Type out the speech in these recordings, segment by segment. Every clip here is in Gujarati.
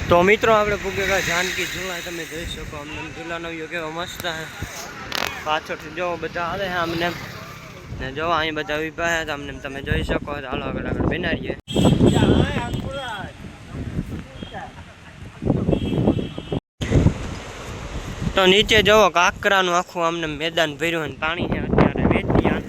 તો મિત્રો આપણે પૂગેલા જાનકી ઝૂલા તમે જોઈ શકો અમને ઝૂલાનો વ્યૂ કેવો મસ્ત હે પાછળથી જો બધા આવે છે અમને ને જો અહીં બધા ઊભા છે અમને તમે જોઈ શકો હાલો આગળ આગળ બેનારીએ તો નીચે જોવો કાંકરાનું આખું અમને મેદાન ભર્યું અને પાણી છે અત્યારે વેચ્યા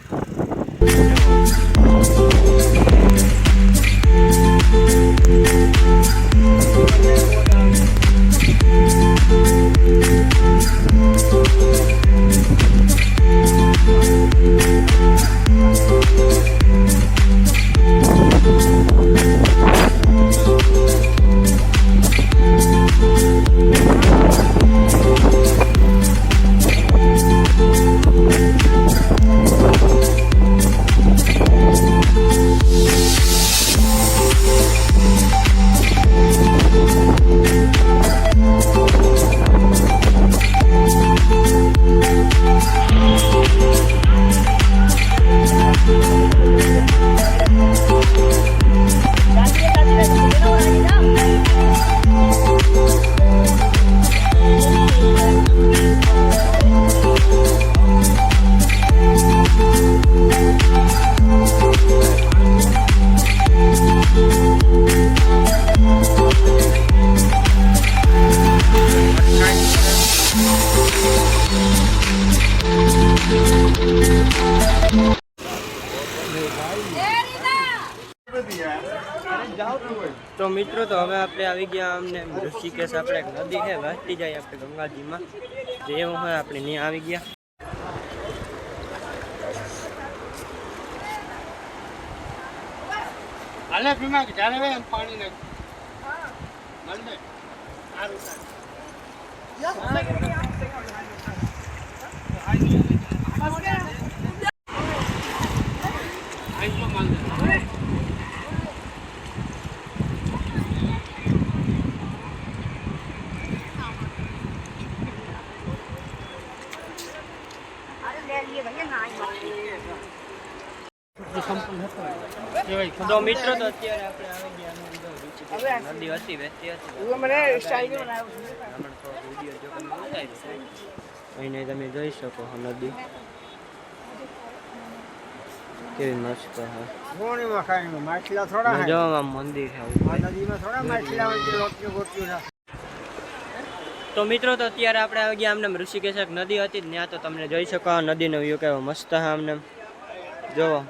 तो मित्रों तो हमें अपने आ गया हमने ऋषिकेश अपने एक नदी है वहती जाए अपने गंगाजी में जो है अपने नहीं आ गया अले बीमा के जाने में पानी नहीं मल में आ रुका तो मित्रों तो અત્યારે આપણે આવી ગયા નદી હતી વહેતી હતી મને સ્ટાઈલ બનાવ્યો આપણે તો વિડિયો જો તમે બતાવી છે અહીં તમે જોઈ શકો નદી કેવી મસ્ત છે કોણી વખાણી માછલા થોડા હે જો આ મંદિર છે નદીમાં થોડા માછલા હોય લોટનું ગોટ્યું તો મિત્રો તો અત્યારે આપણે આવી ગયા આમને ઋષિકેશ એક નદી હતી ત્યાં તો તમને જોઈ શકો આ નદીનો વ્યૂ કેવો મસ્ત છે આમને જોવો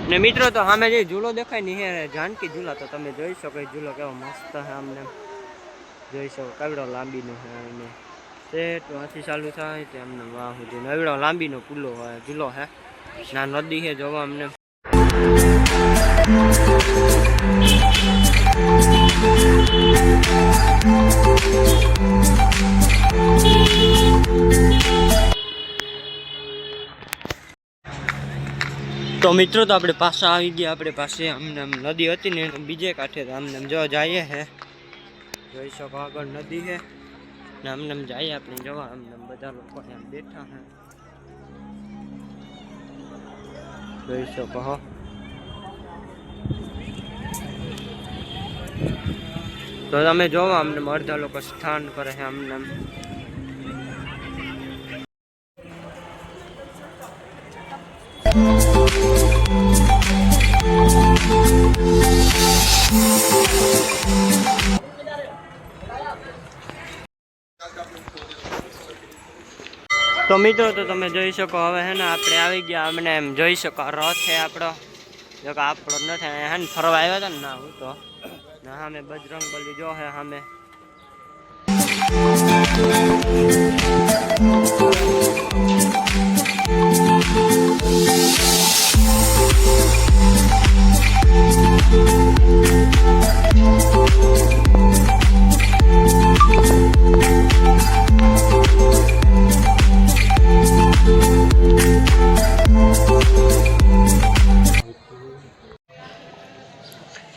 ને મિત્રો તો સામે જે ઝૂલો દેખાય ને હે જાનકી ઝૂલા તો તમે જોઈ શકો ઝૂલો કેવો મસ્ત છે આમને જોઈ શકો કેવડો લાંબીનો છે એને સેટ વાંથી ચાલુ થાય તે અમને વાહ સુધી એવડો લાંબીનો પુલો હોય ઝૂલો હે ના નદી છે જોવા અમને તો મિત્રો તો આપણે પાછા આવી ગયા આપણે પાસે અમને નદી હતી ને બીજે કાંઠે તો અમને જો જઈએ હે જોઈ શકો આગળ નદી છે ને અમને જઈએ આપણે જવા અમને બધા લોકો અહીંયા બેઠા હે જોઈ શકો હો તો તમે જોવો અમને અડધા લોકો સ્થાન કરે છે અમને તો મિત્રો તો તમે જોઈ શકો હવે હે ને આપણે આવી ગયા અમને એમ જોઈ શકો રથ છે આપણો જો કે આપણો નથી હે ને ફરવા આવ્યા હતા ને ના હું તો ના સામે બજરંગબલી જો હે સામે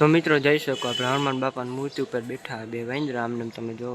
તો મિત્રો જઈ શકો આપણે હનુમાન બાપાની મૂર્તિ ઉપર બેઠા બે વાંદરા આમને તમે જો.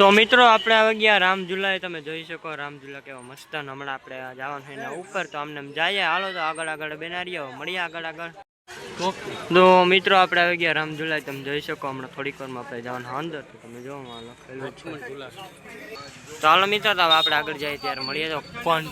તો મિત્રો આપણે આવી ગયા રામઝુલા. તમે જોઈ શકો રામઝુલા કેવા મસ્ત. હમણાં આપણે જવાનું છે એના ઉપર, તો અમને જઈએ. હાલો તો આગળ બેનારીએ, મળીએ આગળ. તો મિત્રો આપણે આવી ગયા રામઝુલા. તમે જોઈ શકો હમણાં થોડીક વારમાં આપણે જવાનું અંદર. તો તમે જો લખેલું છે. તો હાલો મિત્રો તો આપણે આગળ જઈએ ત્યારે મળીએ. તો કોણ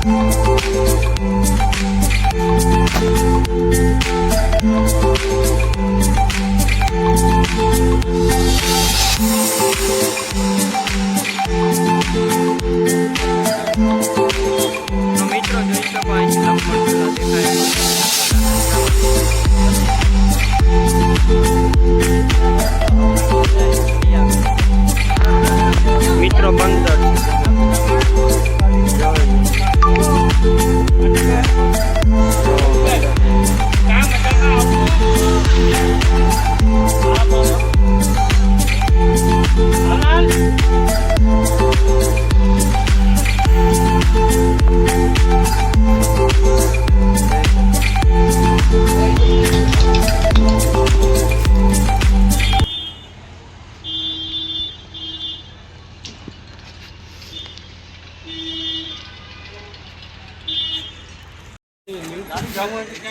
Thank you.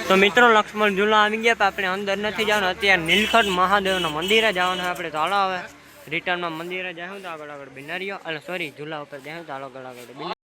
તો મિત્રો લક્ષ્મણ ઝૂલા આવી ગયા, આપણે અંદર નથી જવાનું. અત્યારે નીલકંઠ મહાદેવના મંદિરે જવાનું આપણે. તો હાલો હવે રિટર્નમાં મંદિરે જાઉં તો આગળ બિનારીઓ, એટલે સોરી ઝૂલા ઉપર જાઉં તો આગળ બિનારી.